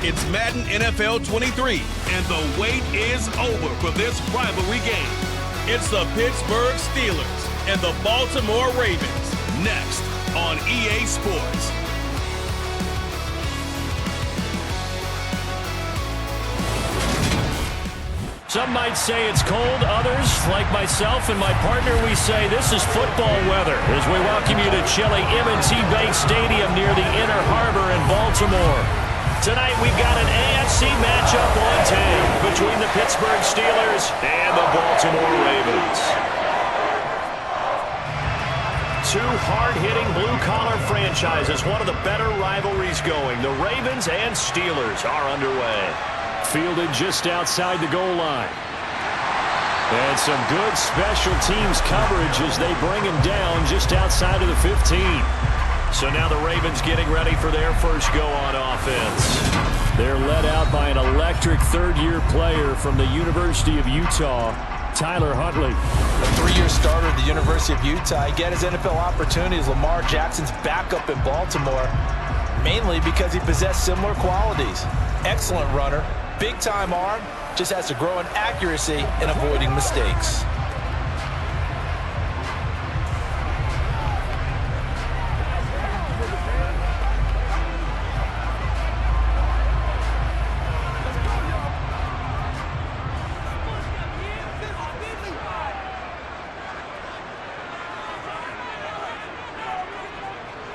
It's Madden NFL 23, and the wait is over for this rivalry game. It's the Pittsburgh Steelers and the Baltimore Ravens, next on EA Sports. Some might say it's cold. Others, like myself and my partner, we say this is football weather as we welcome you to chilly M&T Bank Stadium near the Inner Harbor in Baltimore. Tonight we've got an AFC matchup on tape between the Pittsburgh Steelers and the Baltimore Ravens. Two hard-hitting blue-collar franchises, one of the better rivalries going. The Ravens and Steelers are underway. Fielded just outside the goal line. And some good special teams coverage as they bring him down just outside of the 15. So now the Ravens getting ready for their first go on offense. They're led out by an electric third-year player from the University of Utah, Tyler Huntley. A three-year starter at the University of Utah. He got his NFL opportunity as Lamar Jackson's backup in Baltimore, mainly because he possessed similar qualities. Excellent runner. Big-time arm, just has to grow in accuracy and avoiding mistakes.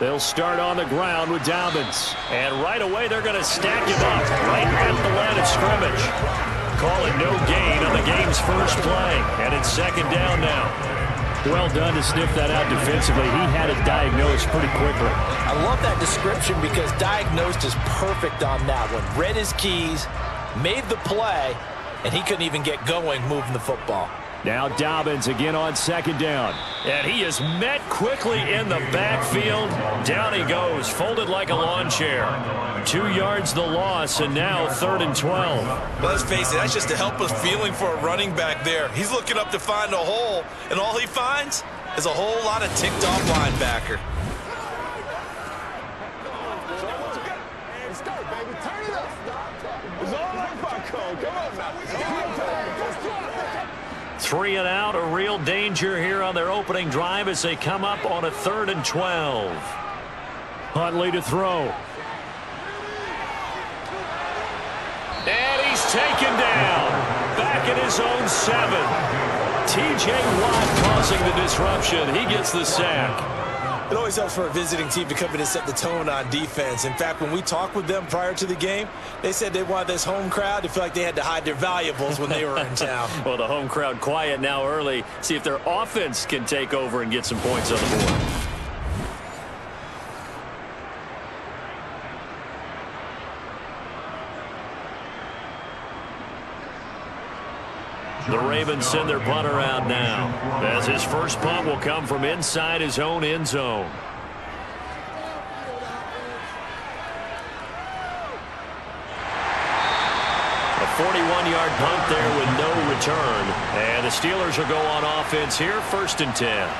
They'll start on the ground with Dobbins. And right away, they're going to stack him up right at the line of scrimmage. Call it no gain on the game's first play. And it's second down now. Well done to sniff that out defensively. He had it diagnosed pretty quickly. I love that description because diagnosed is perfect on that one. Read his keys, made the play, and he couldn't even get going moving the football. Now Dobbins again on second down. And he is met quickly in the backfield. Down he goes, folded like a lawn chair. 2 yards the loss, and now 3rd and 12. Well, let's face it, that's just a helpless feeling for a running back there. He's looking up to find a hole, and all he finds is a whole lot of ticked-off linebacker. Let's go, baby. Turn it up. It's all right, Paco. Come on now. 3 and out, a real danger here on their opening drive as they come up on a 3rd and 12. Huntley to throw. And he's taken down. Back at his own 7. T.J. Watt causing the disruption. He gets the sack. It always helps for a visiting team to come in and set the tone on defense. In fact, when we talked with them prior to the game, they said they wanted this home crowd to feel like they had to hide their valuables when they were in town. Well, the home crowd quiet now early. See if their offense can take over and get some points on the board. The Ravens send their punt around now, as his first punt will come from inside his own end zone. A 41-yard punt there with no return. And the Steelers will go on offense here, 1st and 10.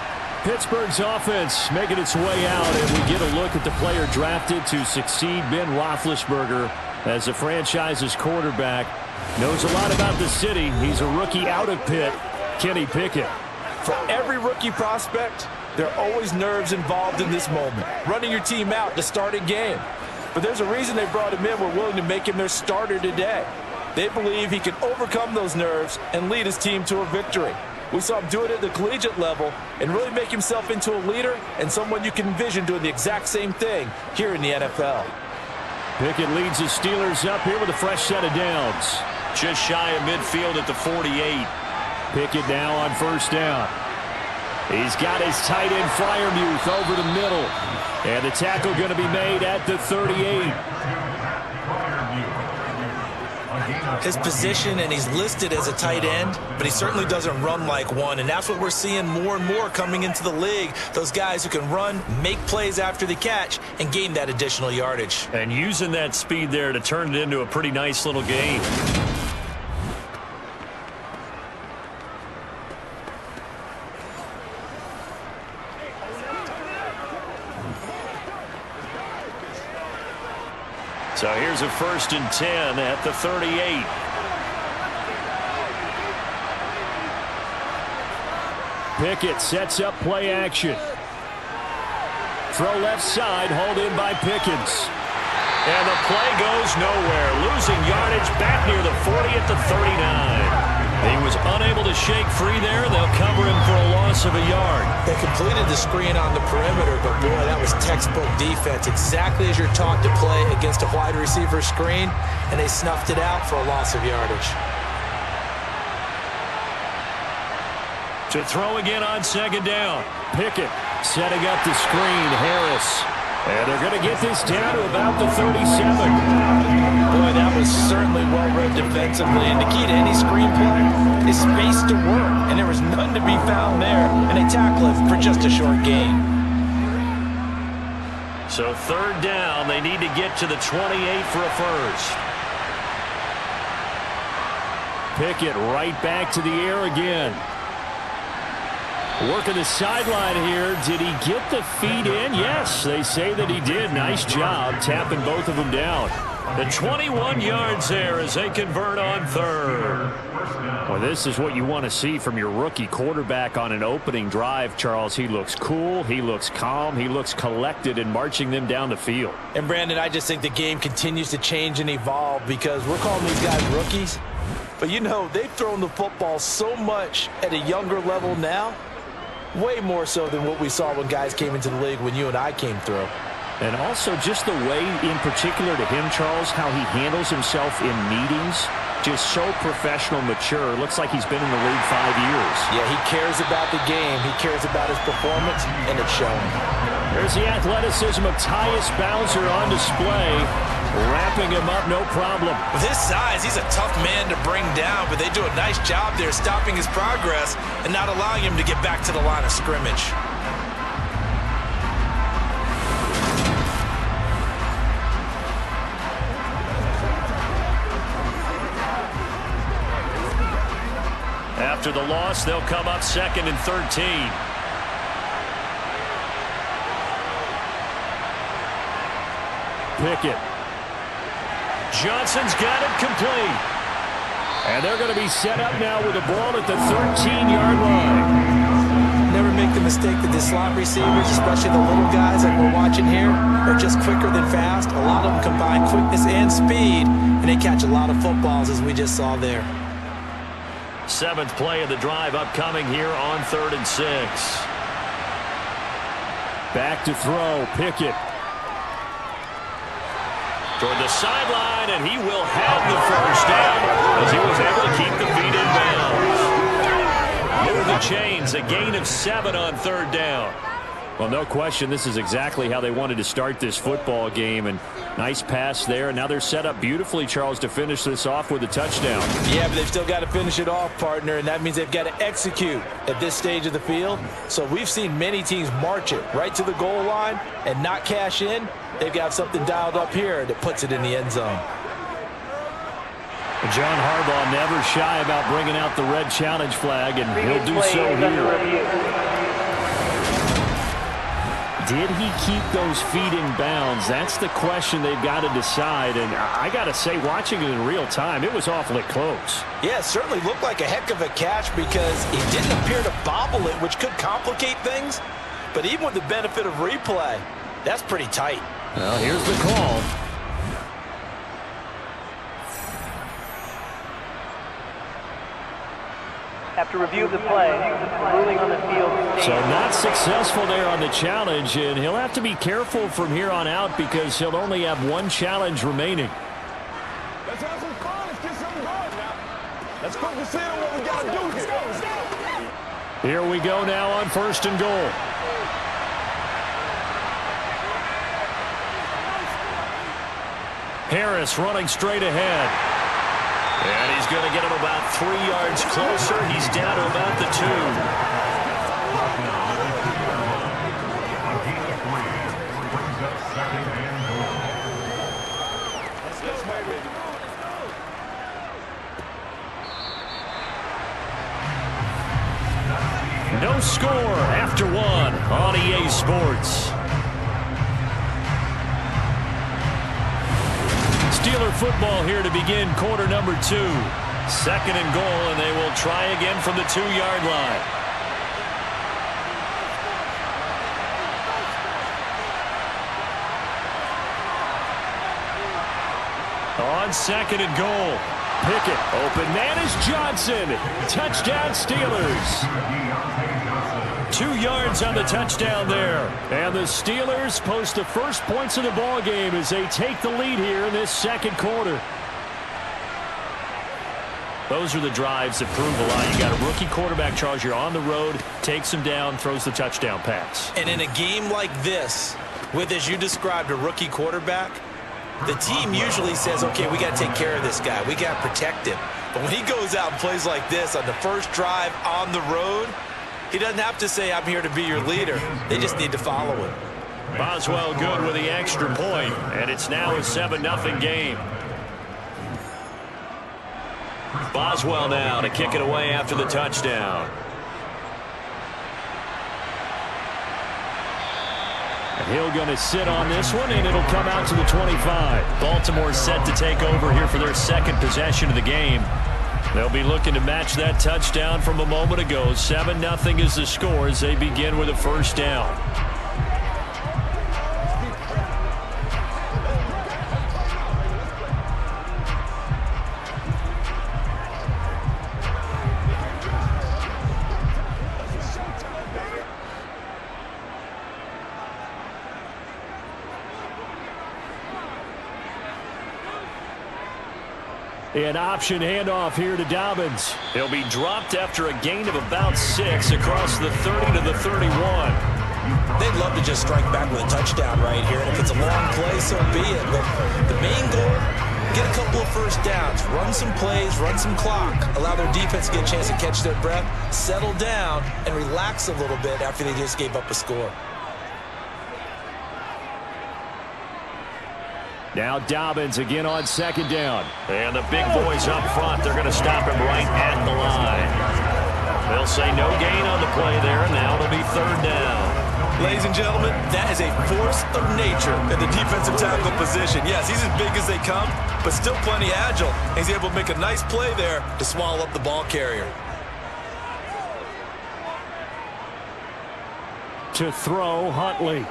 Pittsburgh's offense making its way out, and we get a look at the player drafted to succeed Ben Roethlisberger as the franchise's quarterback. Knows a lot about the city. He's a rookie out of Pitt, Kenny Pickett. For every rookie prospect, there are always nerves involved in this moment. Running your team out to start a game. But there's a reason they brought him in. We're willing to make him their starter today. They believe he can overcome those nerves and lead his team to a victory. We saw him do it at the collegiate level and really make himself into a leader and someone you can envision doing the exact same thing here in the NFL. Pickett leads the Steelers up here with a fresh set of downs. Just shy of midfield at the 48. Pickett now on 1st down. He's got his tight end Freiermuth over the middle. And the tackle going to be made at the 38. His position, and he's listed as a tight end, but he certainly doesn't run like one, and that's what we're seeing more and more coming into the league. Those guys who can run, make plays after the catch, and gain that additional yardage. And using that speed there to turn it into a pretty nice little game. So here's a 1st and 10 at the 38. Pickett sets up play action. Throw left side, hauled in by Pickens. And the play goes nowhere. Losing yardage back near the 40 at the 39. He was unable to shake free there. They'll cover him for a loss of a yard. They completed the screen on the perimeter, but boy, that was textbook defense. Exactly as you're taught to play against a wide receiver screen, and they snuffed it out for a loss of yardage. To throw again on 2nd down. Pickett setting up the screen. Harris. And they're going to get this down to about the 37. Boy, that was certainly well-read defensively. And the key to any screen play is space to work. And there was none to be found there. And they tackle it for just a short gain. So 3rd down, they need to get to the 28 for a first. Pickett right back to the air again. Working the sideline here. Did he get the feet in? Yes, they say that he did. Nice job tapping both of them down. The 21 yards there as they convert on 3rd. Well, this is what you want to see from your rookie quarterback on an opening drive, Charles. He looks cool. He looks calm. He looks collected in marching them down the field. And, Brandon, I just think the game continues to change and evolve because we're calling these guys rookies. But, you know, they've thrown the football so much at a younger level now. Way more so than what we saw when guys came into the league when you and I came through. And also just the way, in particular to him, Charles, how he handles himself in meetings. Just so professional, mature. Looks like he's been in the league 5 years. Yeah, he cares about the game. He cares about his performance, and it's showing. There's the athleticism of Tyus Bowser on display. Wrapping him up, no problem. With his size, he's a tough man to bring down, but they do a nice job there stopping his progress and not allowing him to get back to the line of scrimmage. After the loss, they'll come up 2nd and 13. Pickett. Johnson's got it complete. And they're going to be set up now with a ball at the 13-yard line. Never make the mistake that the slot receivers, especially the little guys like we're watching here, are just quicker than fast. A lot of them combine quickness and speed, and they catch a lot of footballs, as we just saw there. 7th play of the drive upcoming here on 3rd and 6. Back to throw. Pickett. Toward the sideline, and he will have the first down as he was able to keep the feet in bounds. Move the chains, a gain of 7 on 3rd down. Well, no question, this is exactly how they wanted to start this football game. And nice pass there. And now they're set up beautifully, Charles, to finish this off with a touchdown. Yeah, but they've still got to finish it off, partner, and that means they've got to execute at this stage of the field. So we've seen many teams march it right to the goal line and not cash in. They've got something dialed up here that puts it in the end zone. John Harbaugh never shy about bringing out the red challenge flag, and he'll do so here. Did he keep those feet in bounds? That's the question they've got to decide. And I got to say, watching it in real time, it was awfully close. Yeah, it certainly looked like a heck of a catch because he didn't appear to bobble it, which could complicate things. But even with the benefit of replay, that's pretty tight. Well, here's the call. After review of the play, the ruling on the field. So not successful there on the challenge, and he'll have to be careful from here on out because he'll only have one challenge remaining. Let's have some fun. Let's get something going now. Let's focus in on what we got to do here. Here we go now on 1st and goal. Harris running straight ahead. And he's going to get him about 3 yards closer. He's down to about the 2. No score after 1 on EA Sports. Steeler football here to begin quarter number 2. Second and goal, and they will try again from the 2-yard line. On second and goal, Pickett, open man is Johnson. Touchdown Steelers. 2 yards on the touchdown there. And the Steelers post the first points of the ball game as they take the lead here in this second quarter. Those are the drives that prove a lot. You got a rookie quarterback, Charles. You're on the road, takes him down, throws the touchdown pass. And in a game like this, with, as you described, a rookie quarterback, the team usually says, okay, we got to take care of this guy. We got to protect him. But when he goes out and plays like this on the first drive on the road, he doesn't have to say, I'm here to be your leader. They just need to follow him. Boswell good with the extra point, and it's now a 7-0 game. Boswell now to kick it away after the touchdown. Hill going to sit on this one, and it'll come out to the 25. Baltimore set to take over here for their second possession of the game. They'll be looking to match that touchdown from a moment ago. 7-0 is the score as they begin with a first down. An option handoff here to Dobbins. He'll be dropped after a gain of about 6 across the 30 to the 31. They'd love to just strike back with a touchdown right here. And if it's a long play, so be it. But the main goal, get a couple of first downs, run some plays, run some clock, allow their defense to get a chance to catch their breath, settle down, and relax a little bit after they just gave up a score. Now Dobbins again on second down. And the big boys up front, they're going to stop him right at the line. They'll say no gain on the play there, and now it'll be third down. Ladies and gentlemen, that is a force of nature in the defensive tackle position. Yes, he's as big as they come, but still plenty agile. He's able to make a nice play there to swallow up the ball carrier. To throw, Huntley.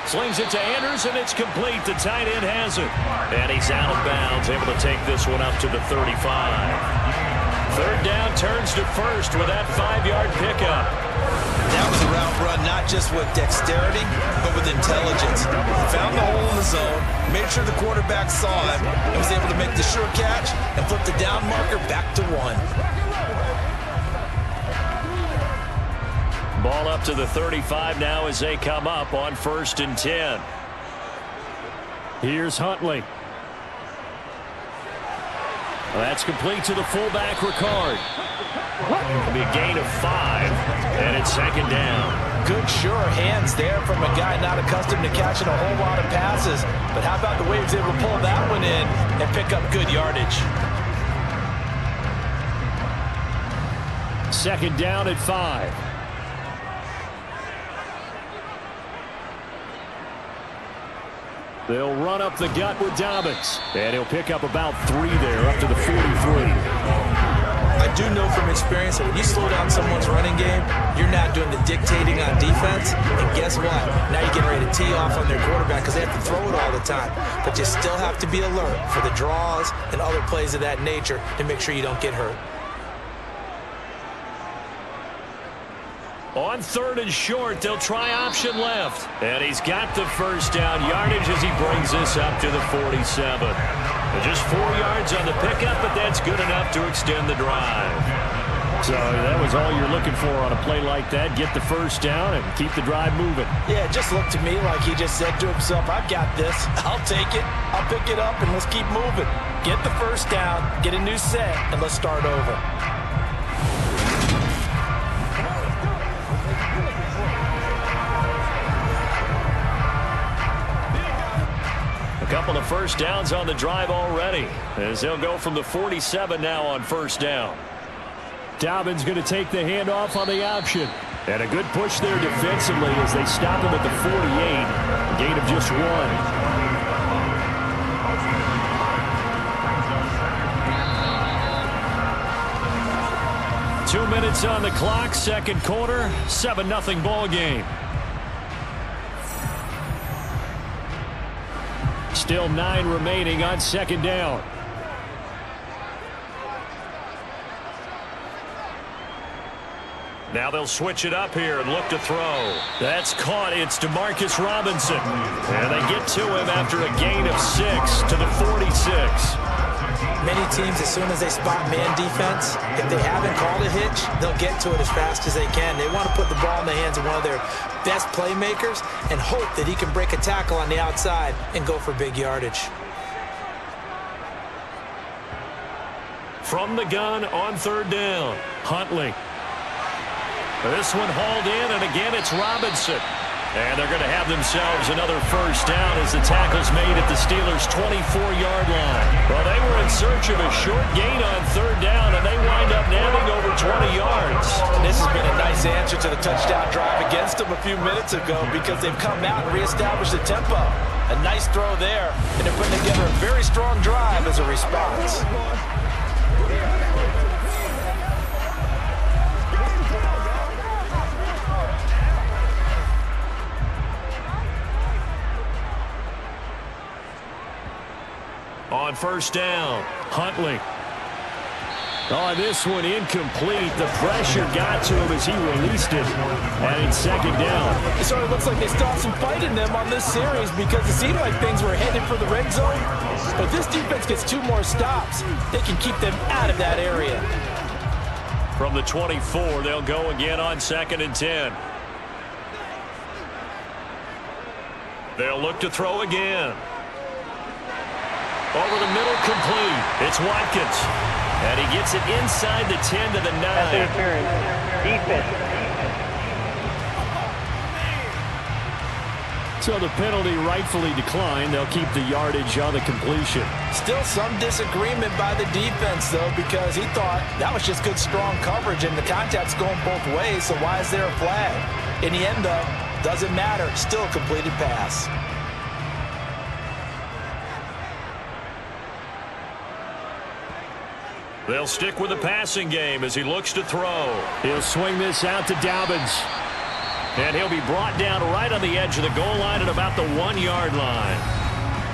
Slings it to Anders, and it's complete. The tight end has it. And he's out of bounds, able to take this one up to the 35. Third down, turns to first with that 5-yard pickup. That was a route run, not just with dexterity, but with intelligence. Found the hole in the zone, made sure the quarterback saw it, and was able to make the sure catch and flip the down marker back to 1. Ball up to the 35 now as they come up on 1st and 10. Here's Huntley. That's complete to the fullback, Ricard. It'll be a gain of 5, and it's second down. Good, sure hands there from a guy not accustomed to catching a whole lot of passes. But how about the way he was able to pull that one in and pick up good yardage? Second down at 5. They'll run up the gut with Dobbins. And he'll pick up about 3 there, up to the 43. I do know from experience that when you slow down someone's running game, you're not doing the dictating on defense. And guess what? Now you're getting ready to tee off on their quarterback because they have to throw it all the time. But you still have to be alert for the draws and other plays of that nature to make sure you don't get hurt. On 3rd and short, they'll try option left. And he's got the first down yardage as he brings this up to the 47. Just 4 yards on the pickup, but that's good enough to extend the drive. So that was all you're looking for on a play like that. Get the first down and keep the drive moving. Yeah, it just looked to me like he just said to himself, I've got this. I'll take it. I'll pick it up, and let's keep moving. Get the first down, get a new set, and let's start over. Couple of first downs on the drive already as they'll go from the 47 now on first down. Dobbins going to take the handoff on the option. And a good push there defensively as they stop him at the 48. A gain of just 1. 2 minutes on the clock, second quarter, 7-0 ball game. Still 9 remaining on second down. Now they'll switch it up here and look to throw. That's caught. It's Demarcus Robinson. And they get to him after a gain of 6 to the 46. Many teams, as soon as they spot man defense, if they haven't called a hitch, they'll get to it as fast as they can. They want to put the ball in the hands of one of their best playmakers and hope that he can break a tackle on the outside and go for big yardage. From the gun on third down, Huntley. This one hauled in, and again it's Robinson. And they're going to have themselves another first down as the tackle's made at the Steelers' 24-yard line. Well, they were in search of a short gain on third down, and they wind up nabbing over 20 yards. And this has been a nice answer to the touchdown drive against them a few minutes ago because they've come out and reestablished the tempo. A nice throw there, and they're putting together a very strong drive as a response. On first down, Huntley. Oh, this one incomplete. The pressure got to him as he released it. And it's second down. It sort of looks like they still have some fight in them on this series because it seemed like things were headed for the red zone. But if this defense gets 2 more stops, they can keep them out of that area. From the 24, they'll go again on 2nd and 10. They'll look to throw again. Over the middle, complete. It's Watkins. And he gets it inside the 10 to the 9. That's the appearance. Defense. So the penalty rightfully declined. They'll keep the yardage on the completion. Still some disagreement by the defense, though, because he thought that was just good, strong coverage, and the contact's going both ways, so why is there a flag? In the end, though, doesn't matter. Still a completed pass. They'll stick with the passing game as he looks to throw. He'll swing this out to Dobbins. And he'll be brought down right on the edge of the goal line at about the 1-yard line.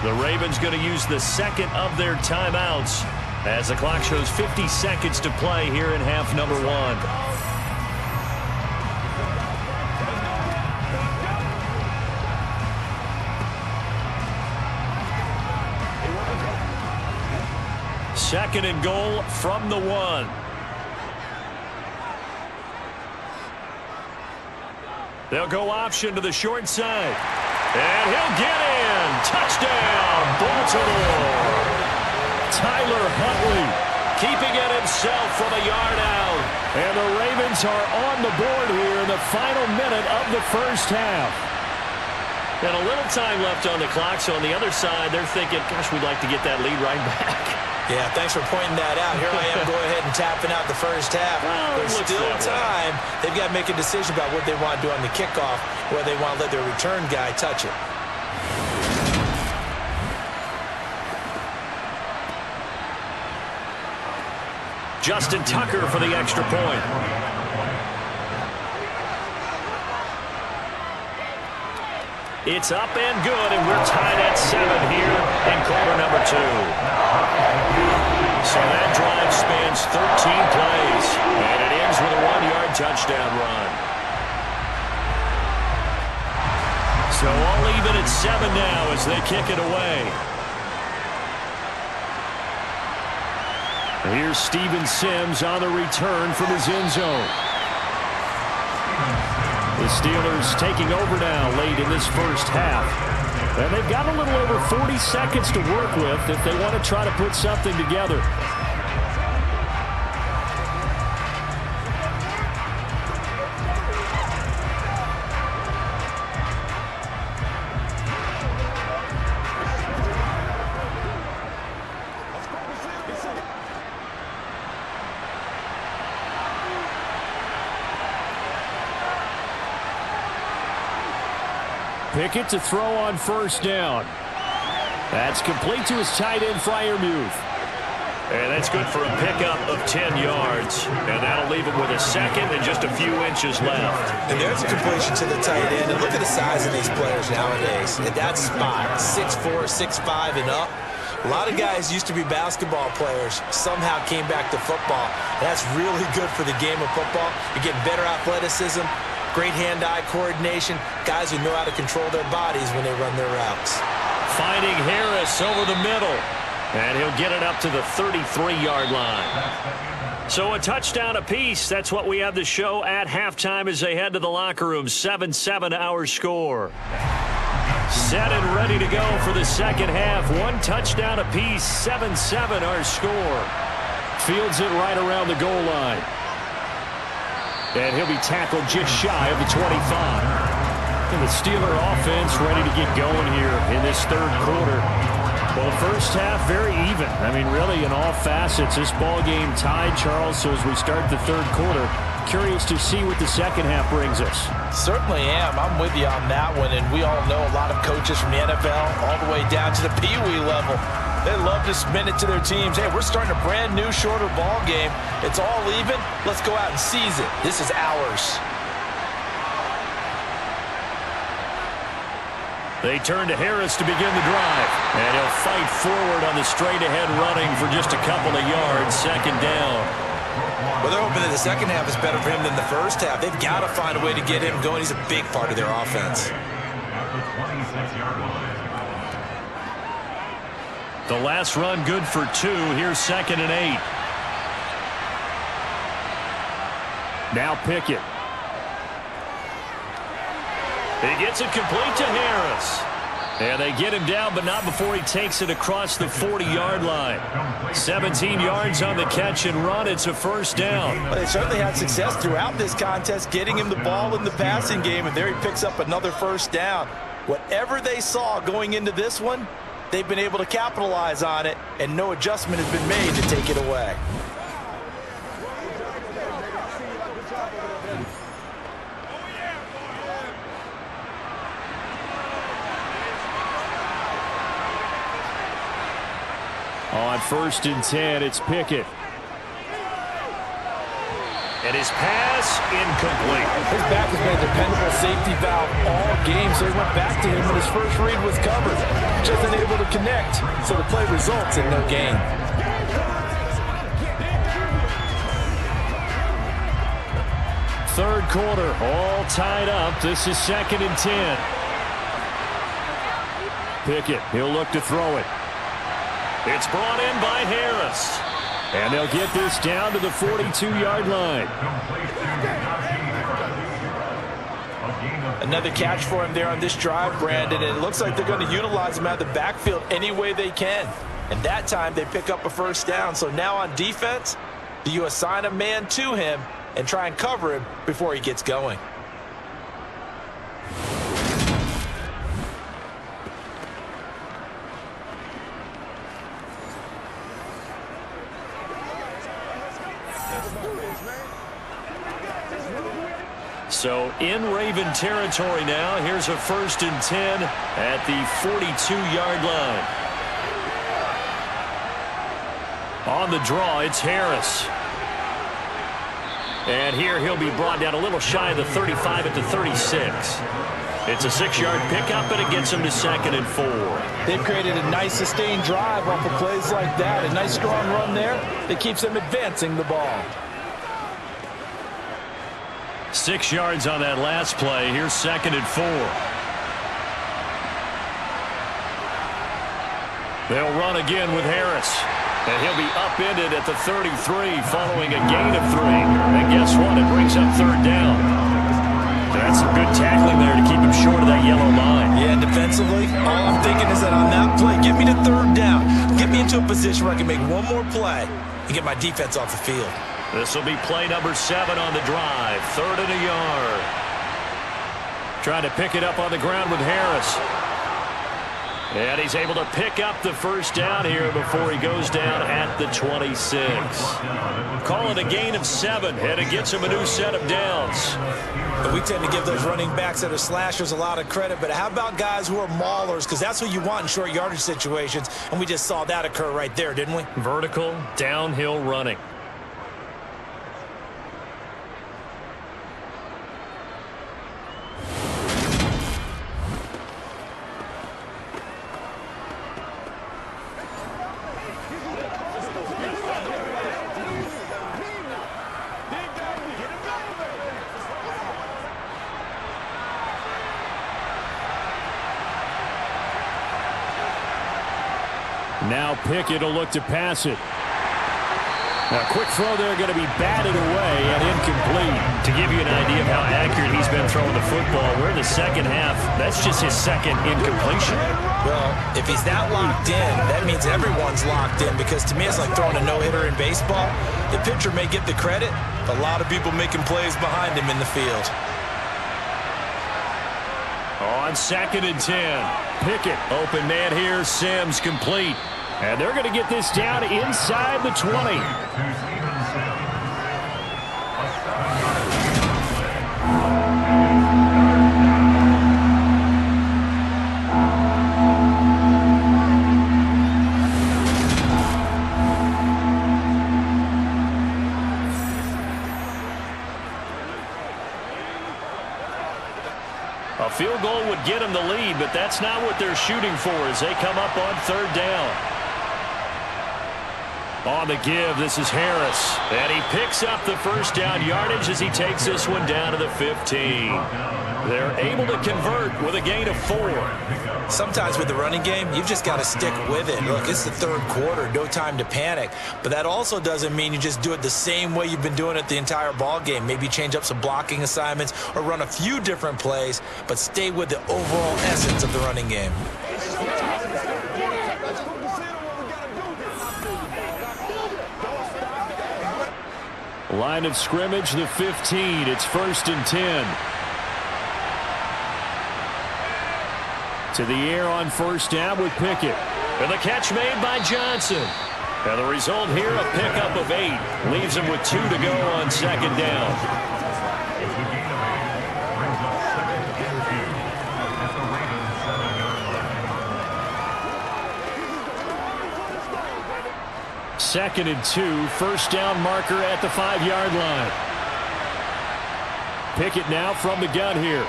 The Ravens going to use the second of their timeouts as the clock shows 50 seconds to play here in half number 1. Second and goal from the 1. They'll go option to the short side. And he'll get in. Touchdown, Baltimore. Tyler Huntley keeping it himself from a yard out. And the Ravens are on the board here in the final minute of the first half. And a little time left on the clock, so on the other side, they're thinking, gosh, we'd like to get that lead right back. Yeah, thanks for pointing that out. Here I am go ahead and tapping out the first half. Well, there's still time. They've got to make a decision about what they want to do on the kickoff, whether they want to let their return guy touch it. Justin Tucker for the extra point. It's up and good, and we're tied at 7 here in quarter number 2. So that drive spans 13 plays, and it ends with a 1-yard touchdown run. So all even at 7 now as they kick it away. Here's Steven Sims on the return from his end zone. The Steelers taking over now late in this first half. And they've got a little over 40 seconds to work with if they want to try to put something together. Pickett to throw on first down. That's complete to his tight end, Freiermuth. And that's good for a pickup of 10 yards. And that'll leave him with a second and just a few inches left. And there's a completion to the tight end. And look at the size of these players nowadays. At that spot, 6'4", 6'5", and up. A lot of guys used to be basketball players, somehow came back to football. That's really good for the game of football. You're getting better athleticism, great hand-eye coordination, guys who know how to control their bodies when they run their routes. Finding Harris over the middle. And he'll get it up to the 33-yard line. So a touchdown apiece. That's what we have to show at halftime as they head to the locker room. 7-7 our score. Set and ready to go for the second half. One touchdown apiece. 7-7 our score. Fields it right around the goal line. And he'll be tackled just shy of the 25. And the Steeler offense ready to get going here in this third quarter. Well, the first half, very even. I mean, really, in all facets, this ball game tied, Charles. So as we start the third quarter, curious to see what the second half brings us. Certainly am. I'm with you on that one. And we all know a lot of coaches from the NFL all the way down to the Pee Wee level. They love to spin it to their teams. Hey, we're starting a brand new, shorter ball game. It's all even. Let's go out and seize it. This is ours. They turn to Harris to begin the drive. And he'll fight forward on the straight-ahead running for just a couple of yards. Second down. Well, they're hoping that the second half is better for him than the first half. They've got to find a way to get him going. He's a big part of their offense. The last run good for 2. Here's 2nd and 8. Now Pickett. He gets it complete to Harris. And they get him down, but not before he takes it across the 40-yard line. 17 yards on the catch and run. It's a first down. Well, they certainly had success throughout this contest, getting him the ball in the passing game, and there he picks up another first down. Whatever they saw going into this one, they've been able to capitalize on it, and no adjustment has been made to take it away. On 1st and 10, it's Pickett. And his pass incomplete. His back has been a dependable safety valve all game, so he went back to him when his first read was covered. Just unable to connect, so the play results in no gain. Third quarter, all tied up. This is 2nd and 10. Pickett, he'll look to throw it. It's brought in by Harris. And they'll get this down to the 42-yard line. Another catch for him there on this drive, Brandon, and it looks like they're going to utilize him out of the backfield any way they can. And that time they pick up a first down. So now on defense, do you assign a man to him and try and cover him before he gets going? So in Raven territory now. Here's a 1st and 10 at the 42-yard line. On the draw, it's Harris. And here he'll be brought down a little shy of the 35 at the 36. It's a 6-yard pickup, and it gets him to 2nd and 4. They've created a nice sustained drive off of plays like that. A nice strong run there that keeps them advancing the ball. 6 yards on that last play. Here's 2nd and 4. They'll run again with Harris. And he'll be upended at the 33 following a gain of 3. And guess what? It brings up 3rd down. That's some good tackling there to keep him short of that yellow line. Yeah, defensively, all I'm thinking is that on that play, get me to 3rd down. Get me into a position where I can make one more play and get my defense off the field. This will be play number 7 on the drive. 3rd and a yard. Trying to pick it up on the ground with Harris. And he's able to pick up the first down here before he goes down at the 26. Call it a gain of 7, and it gets him a new set of downs. And we tend to give those running backs that are slashers a lot of credit, but how about guys who are maulers? Because that's what you want in short yardage situations, and we just saw that occur right there, didn't we? Vertical, downhill running. Now Pickett will look to pass it. Now, quick throw there, going to be batted away and incomplete. To give you an idea of how accurate he's been throwing the football, we're in the second half. That's just his second incompletion. Well, if he's that locked in, that means everyone's locked in, because to me it's like throwing a no-hitter in baseball. The pitcher may get the credit, but a lot of people making plays behind him in the field. On 2nd and 10. Pickett, open man here, Sims complete. And they're going to get this down inside the 20. A field goal would get them the lead, but that's not what they're shooting for as they come up on 3rd down. On the give, this is Harris. And he picks up the first down yardage as he takes this one down to the 15. They're able to convert with a gain of 4. Sometimes with the running game, you've just got to stick with it. Look, it's the 3rd quarter, no time to panic. But that also doesn't mean you just do it the same way you've been doing it the entire ball game. Maybe change up some blocking assignments or run a few different plays, but stay with the overall essence of the running game. Line of scrimmage, the 15. It's 1st and 10. To the air on 1st down with Pickett. And the catch made by Johnson. And the result here, a pickup of 8. Leaves him with 2 to go on 2nd down. Second and 2, 1st down marker at the 5-yard line. Pickett now from the gun here.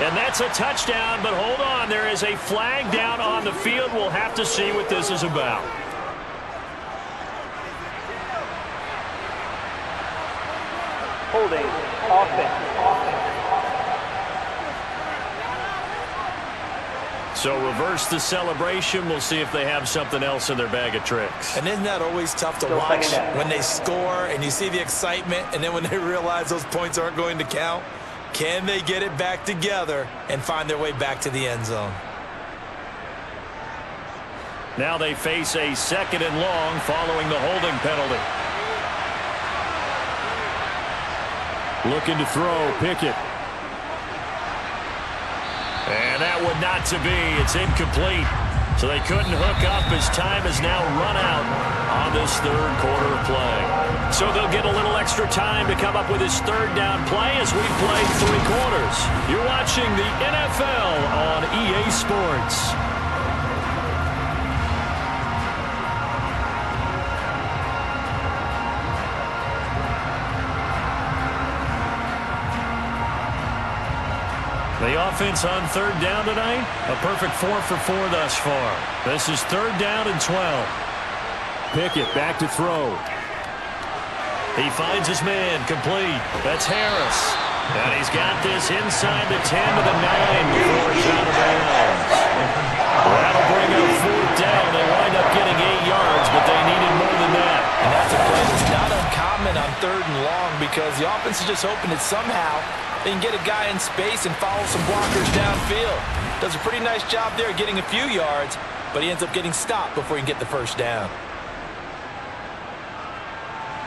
And that's a touchdown, but hold on, there is a flag down on the field. We'll have to see what this is about. Holding, offense. So reverse the celebration. We'll see if they have something else in their bag of tricks. And isn't that always tough to watch when they score and you see the excitement, and then when they realize those points aren't going to count? Can they get it back together and find their way back to the end zone? Now they face a 2nd and long following the holding penalty. Looking to throw, Pickett. And that one not to be. It's incomplete. So they couldn't hook up as time has now run out on this 3rd quarter of play. So they'll get a little extra time to come up with this 3rd down play as we play 3 quarters. You're watching the NFL on EA Sports. The offense on 3rd down tonight, a perfect 4 for 4 thus far. This is 3rd down and 12. Pickett back to throw. He finds his man, complete. That's Harris. And he's got this inside the 10 to the 9 before it's out of bounds. That'll bring up 4th down. They wind up getting 8 yards, but they needed more than that. And that's a play that's not uncommon on 3rd and long, because the offense is just hoping that somehow they can get a guy in space and follow some blockers downfield. Does a pretty nice job there getting a few yards, but he ends up getting stopped before he can get the 1st down.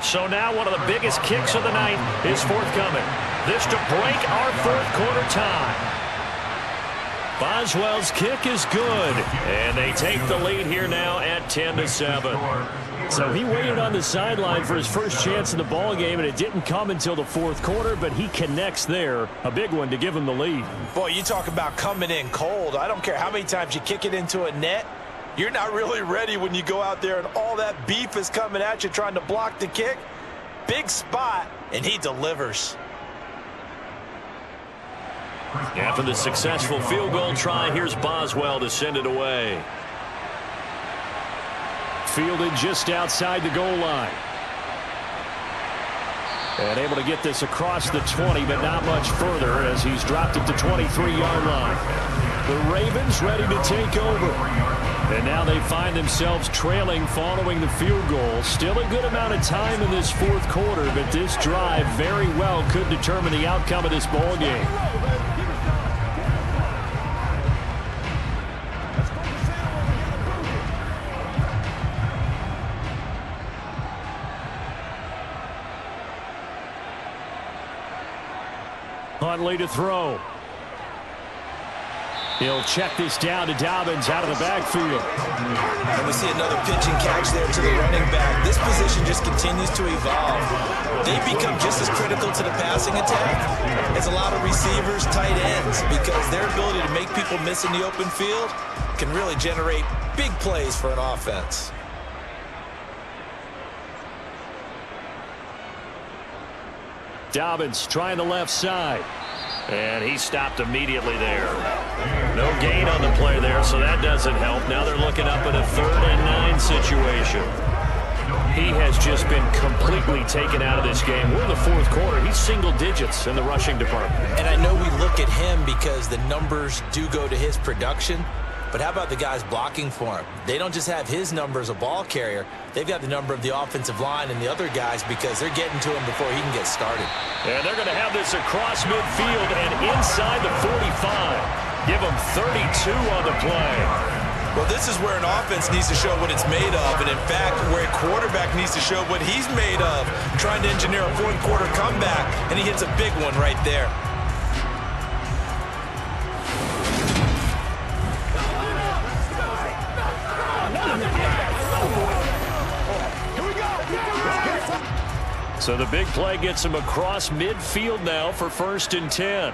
So now one of the biggest kicks of the night is forthcoming. This to break our 4th quarter tie. Boswell's kick is good, and they take the lead here now at 10-7. So he waited on the sideline for his first chance in the ball game, and it didn't come until the fourth quarter, but he connects there. A big one to give him the lead. Boy, you talk about coming in cold. I don't care how many times you kick it into a net. You're not really ready when you go out there and all that beef is coming at you trying to block the kick. Big spot, and he delivers. After the successful field goal try, here's Boswell to send it away. Fielded just outside the goal line. And able to get this across the 20, but not much further as he's dropped it to 23-yard line. The Ravens ready to take over. And now they find themselves trailing following the field goal. Still a good amount of time in this fourth quarter, but this drive very well could determine the outcome of this ball game. Huntley to throw. He'll check this down to Dobbins out of the backfield. And we see another pitch and catch there to the running back. This position just continues to evolve. They become just as critical to the passing attack as a lot of receivers, tight ends, because their ability to make people miss in the open field can really generate big plays for an offense. Dobbins trying the left side. And he stopped immediately there. No gain on the play there, so that doesn't help. Now they're looking up at a 3rd and 9 situation. He has just been completely taken out of this game. We're in the fourth quarter. He's single digits in the rushing department. And I know we look at him because the numbers do go to his production. But how about the guys blocking for him? They don't just have his number as a ball carrier. They've got the number of the offensive line and the other guys because they're getting to him before he can get started. And they're going to have this across midfield and inside the 45. Give them 32 on the play. Well, this is where an offense needs to show what it's made of. And, in fact, where a quarterback needs to show what he's made of, trying to engineer a fourth quarter comeback. And he hits a big one right there. So the big play gets him across midfield now for 1st and 10.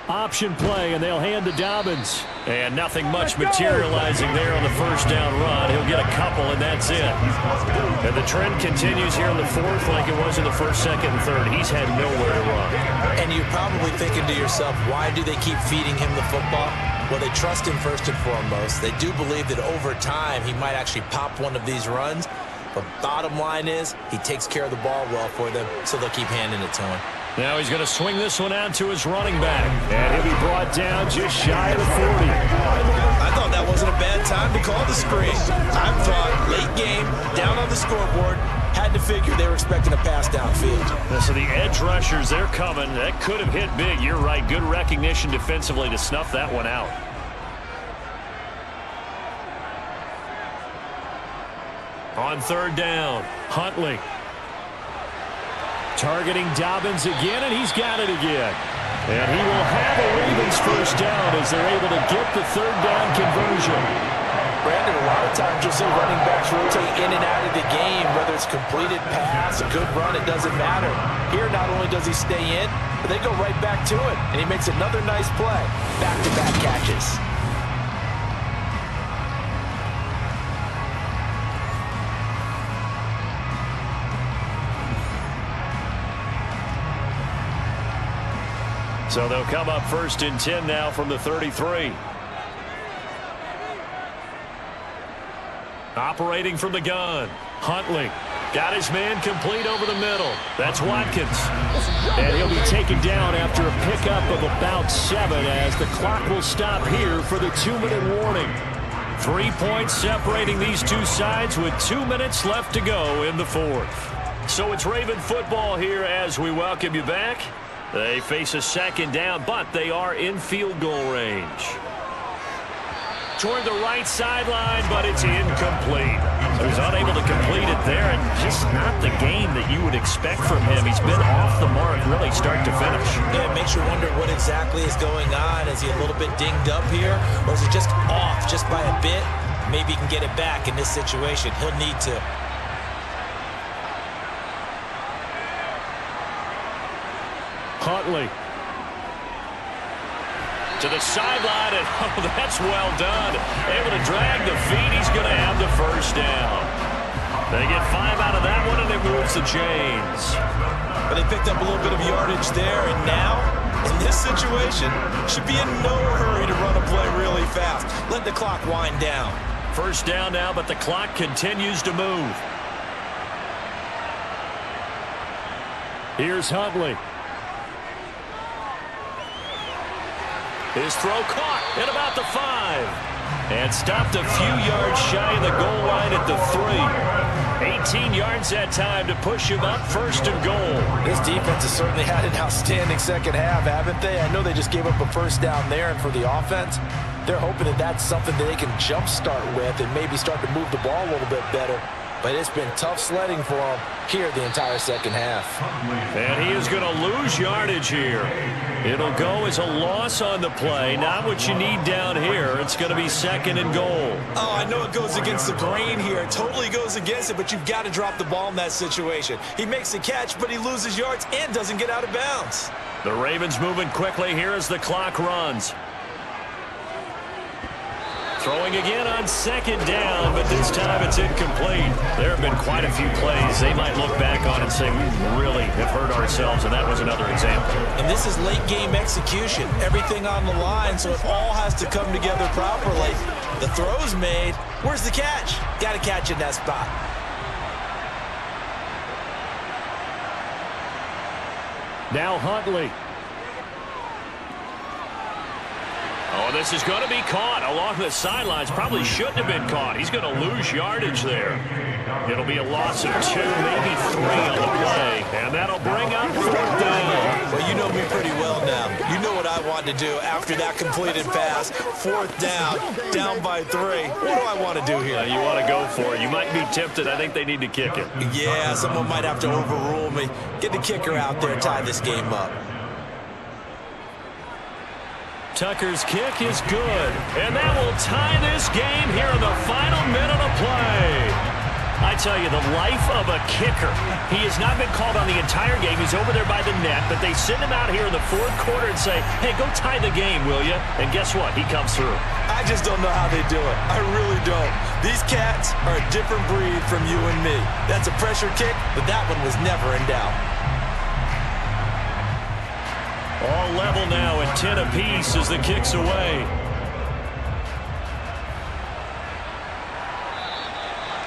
Option play, and they'll hand to Dobbins. And nothing much materializing there on the first down run. He'll get a couple, and that's it. And the trend continues here in the fourth like it was in the first, second, and third. He's had nowhere to run. And you're probably thinking to yourself, why do they keep feeding him the football? Well, they trust him first and foremost. They do believe that over time he might actually pop one of these runs. But bottom line is he takes care of the ball well for them, so they'll keep handing it to him. Now he's going to swing this one out to his running back. And he'll be brought down just shy of the 40. I thought that wasn't a bad time to call the screen. I thought late game, down on the scoreboard, had to figure they were expecting a pass downfield. So the edge rushers, they're coming. That could have hit big. You're right. Good recognition defensively to snuff that one out. On 3rd down, Huntley. Targeting Dobbins again, and he's got it again. And he will have a Ravens first down as they're able to get the 3rd down conversion. Brandon, a lot of times you'll see running backs rotate in and out of the game, whether it's completed pass, a good run, it doesn't matter. Here, not only does he stay in, but they go right back to it, and he makes another nice play. Back-to-back catches. So they'll come up 1st and 10 now from the 33. Operating from the gun. Huntley got his man complete over the middle. That's Watkins. And he'll be taken down after a pickup of about 7 as the clock will stop here for the 2-minute warning. 3 points separating these two sides with 2 minutes left to go in the fourth. So it's Raven football here as we welcome you back. They face a 2nd down, but they are in field goal range. Toward the right sideline, but it's incomplete. So he's unable to complete it there, and just not the game that you would expect from him. He's been off the mark really start to finish. Yeah, it makes you wonder what exactly is going on. Is he a little bit dinged up here, or is he just off just by a bit? Maybe he can get it back in this situation. He'll need to. Huntley. To the sideline, and oh, that's well done. Able to drag the feet. He's going to have the first down. They get 5 out of that one, and it moves the chains. But they picked up a little bit of yardage there, and now, in this situation, should be in no hurry to run a play really fast. Let the clock wind down. First down now, but the clock continues to move. Here's Huntley. His throw caught at about the 5. And stopped a few yards shy of the goal line at the 3. 18 yards that time to push him up, first and goal. This defense has certainly had an outstanding second half, haven't they? I know they just gave up a first down there, and for the offense, they're hoping that that's something that they can jumpstart with and maybe start to move the ball a little bit better. But it's been tough sledding for them here the entire second half. And he is going to lose yardage here. It'll go as a loss on the play. Not what you need down here. It's going to be second and goal. Oh, I know it goes against the grain here. It totally goes against it, but you've got to drop the ball in that situation. He makes the catch, but he loses yards and doesn't get out of bounds. The Ravens moving quickly here as the clock runs. Throwing again on second down, but this time it's incomplete. There have been quite a few plays they might look back on and say, we really have hurt ourselves, and that was another example. And this is late game execution. Everything on the line, so it all has to come together properly. The throw's made. Where's the catch? Got to catch in that spot. Now Huntley. Oh, this is going to be caught along the sidelines. Probably shouldn't have been caught. He's going to lose yardage there. It'll be a loss of 2, maybe 3 on the play. And that'll bring up 4th down. Well, you know me pretty well now. You know what I want to do after that completed pass. 4th down, down by 3. What do I want to do here? You want to go for it. You might be tempted. I think they need to kick it. Yeah, someone might have to overrule me. Get the kicker out there and tie this game up. Tucker's kick is good, and that will tie this game here in the final minute of play. I tell you, the life of a kicker. He has not been called on the entire game. He's over there by the net, but they send him out here in the 4th quarter and say, hey, go tie the game, will you? And guess what? He comes through. I just don't know how they do it. I really don't. These cats are a different breed from you and me. That's a pressure kick, but that one was never in doubt. All level now at 10 apiece as the kick's away.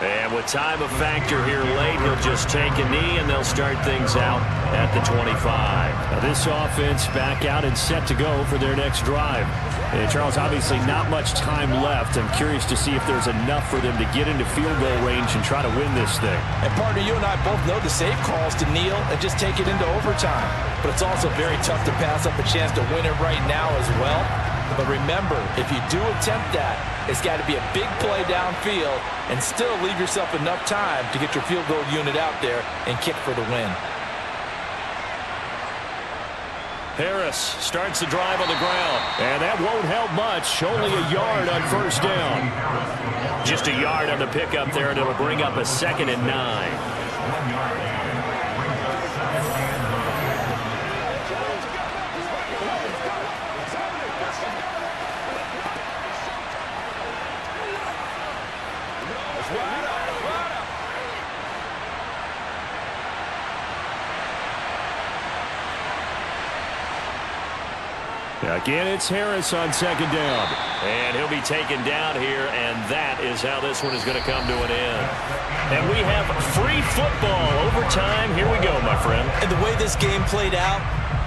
And with time a factor here late, he'll just take a knee and they'll start things out at the 25. Now this offense back out and set to go for their next drive. And Charles, obviously not much time left. I'm curious to see if there's enough for them to get into field goal range and try to win this thing. And partner, you and I both know the safe calls to kneel and just take it into overtime. But it's also very tough to pass up a chance to win it right now as well. But remember, if you do attempt that, it's got to be a big play downfield and still leave yourself enough time to get your field goal unit out there and kick for the win. Harris starts the drive on the ground, and that won't help much. Only a yard on first down. Just a yard on the pickup there, and it'll bring up a 2nd and 9. Again, it's Harris on 2nd down. And he'll be taken down here, and that is how this one is going to come to an end. And we have free football overtime. Here we go, my friend. And the way this game played out,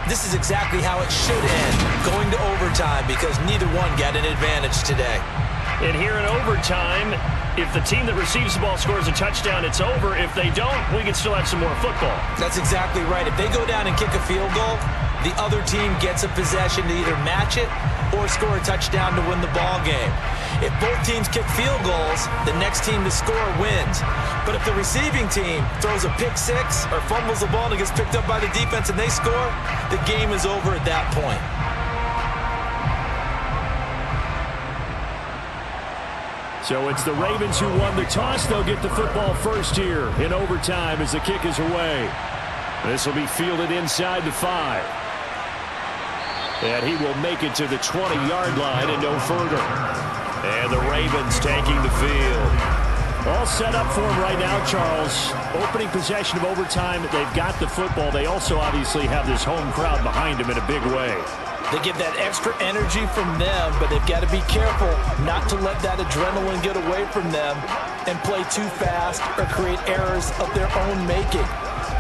this is exactly how it should end, going to overtime, because neither one got an advantage today. And here in overtime, if the team that receives the ball scores a touchdown, it's over. If they don't, we can still have some more football. That's exactly right. If they go down and kick a field goal, the other team gets a possession to either match it or score a touchdown to win the ball game. If both teams kick field goals, the next team to score wins. But if the receiving team throws a pick six or fumbles the ball and it gets picked up by the defense and they score, the game is over at that point. So it's the Ravens who won the toss. They'll get the football first here in overtime as the kick is away. This will be fielded inside the 5. And he will make it to the 20-yard line and no further. And the Ravens taking the field. All set up for him right now, Charles. Opening possession of overtime. They've got the football. They also obviously have this home crowd behind them in a big way. They get that extra energy from them, but they've got to be careful not to let that adrenaline get away from them and play too fast or create errors of their own making.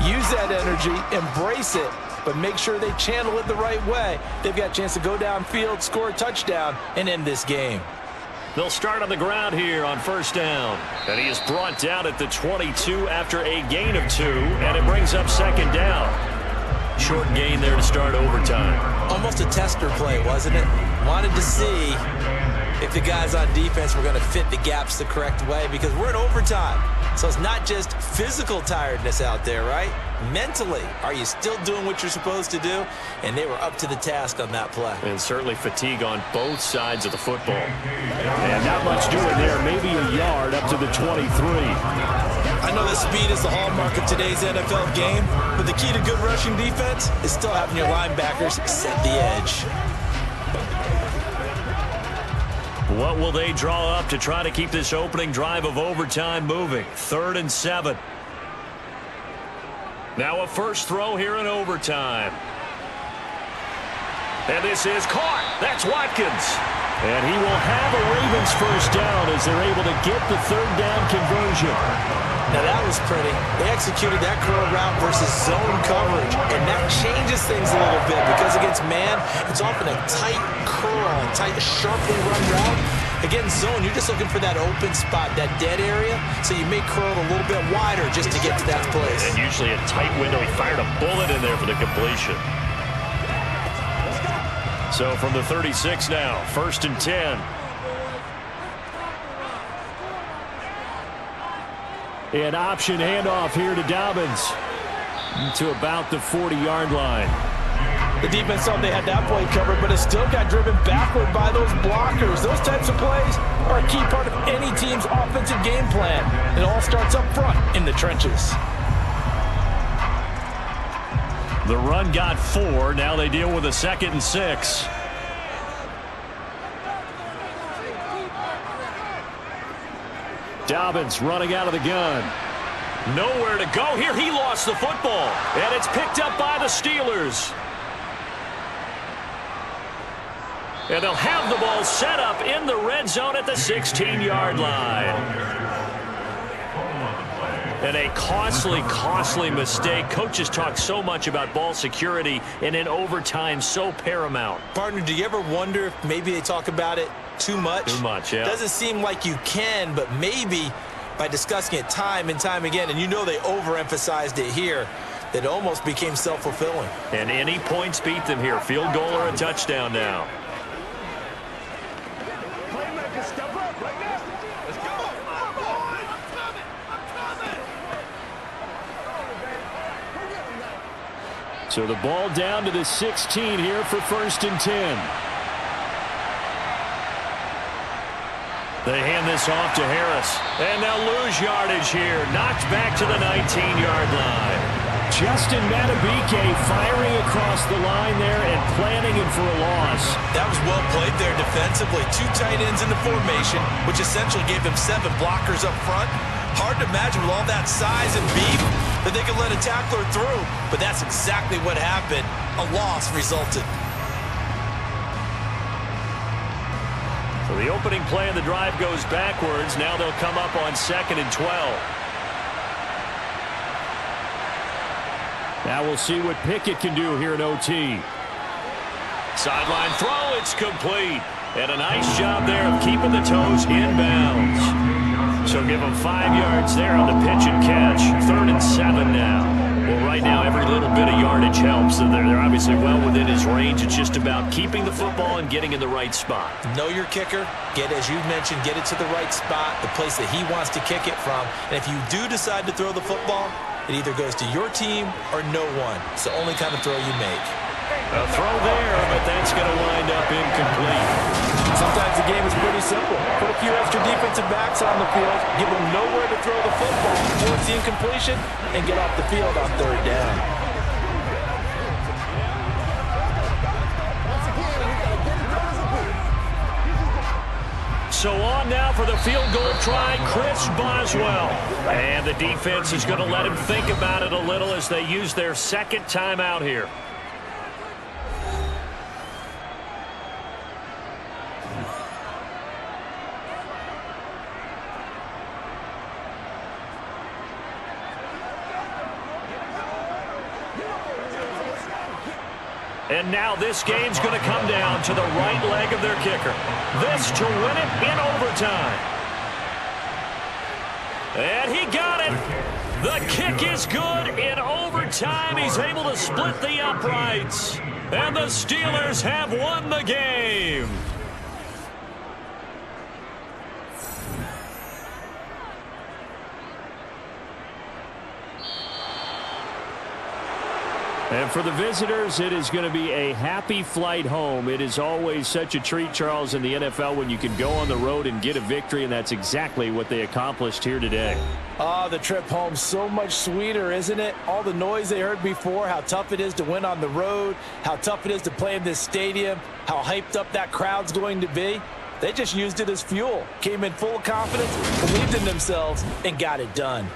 Use that energy, embrace it, but make sure they channel it the right way. They've got a chance to go downfield, score a touchdown, and end this game. They'll start on the ground here on first down. And he is brought down at the 22 after a gain of 2, and it brings up second down. Short gain there to start overtime. Almost a tester play, wasn't it? Wanted to see if the guys on defense were going to fit the gaps the correct way, because we're in overtime. So it's not just physical tiredness out there, right? Mentally, are you still doing what you're supposed to do? And they were up to the task on that play. And certainly fatigue on both sides of the football. And not much doing there, maybe a yard up to the 23. I know that speed is the hallmark of today's NFL game, but the key to good rushing defense is still having your linebackers set the edge. What will they draw up to try to keep this opening drive of overtime moving? 3rd and 7. Now a first throw here in overtime. And this is caught. That's Watkins. And he will have a Ravens first down as they're able to get the 3rd down conversion. Now that was pretty. They executed that curl route versus zone coverage, and that changes things a little bit because against man, it's often a tight curl, tight, sharply run route. Against zone, you're just looking for that open spot, that dead area, so you may curl it a little bit wider just to get to that place. And usually a tight window. He fired a bullet in there for the completion. So from the 36 now, 1st and 10. An option handoff here to Dobbins to about the 40-yard line. The defense thought they had that play covered, but it still got driven backward by those blockers. Those types of plays are a key part of any team's offensive game plan. It all starts up front in the trenches. The run got 4. Now they deal with a 2nd and 6. Dobbins running out of the gun. Nowhere to go here. He lost the football. And it's picked up by the Steelers. And they'll have the ball set up in the red zone at the 16-yard line. And a costly mistake. Coaches talk so much about ball security, and in overtime, so paramount. Partner, do you ever wonder if maybe they talk about it too much? Too much, yeah. Doesn't seem like you can, but maybe by discussing it time and time again, and you know they overemphasized it here, that it almost became self-fulfilling. And any points beat them here. Field goal or a touchdown now. So the ball down to the 16 here for 1st and 10. They hand this off to Harris. And they'll lose yardage here. Knocked back to the 19-yard line. Justin Madubuike firing across the line there and planning him for a loss. That was well played there defensively. 2 tight ends in the formation, which essentially gave them 7 blockers up front. Hard to imagine with all that size and beef that they could let a tackler through, but that's exactly what happened. A loss resulted. So the opening play of the drive goes backwards. Now they'll come up on 2nd and 12. Now we'll see what Pickett can do here in OT. Sideline throw, it's complete. And a nice job there of keeping the toes inbounds. So give them 5 yards there on the pitch and catch. 3rd and 7 now. Well, right now every little bit of yardage helps. So they're obviously well within his range. It's just about keeping the football and getting in the right spot. Know your kicker. As you mentioned, get it to the right spot, the place that he wants to kick it from. And if you do decide to throw the football, it either goes to your team or no one. It's the only kind of throw you make. A throw there, but that's going to wind up incomplete. Sometimes the game is pretty simple. Put a few extra defensive backs on the field, give them nowhere to throw the football, force the incompletion, and get off the field on third down. So on now for the field goal try, Chris Boswell. And the defense is going to let him think about it a little as they use their second timeout here. And now this game's going to come down to the right leg of their kicker. This to win it in overtime. And he got it. The kick is good in overtime. He's able to split the uprights. And the Steelers have won the game. And for the visitors, it is going to be a happy flight home. It is always such a treat, Charles, in the NFL when you can go on the road and get a victory, and that's exactly what they accomplished here today. The trip home so much sweeter, isn't it? All the noise they heard before, how tough it is to win on the road, how tough it is to play in this stadium, how hyped up that crowd's going to be. They just used it as fuel, came in full of confidence, believed in themselves, and got it done.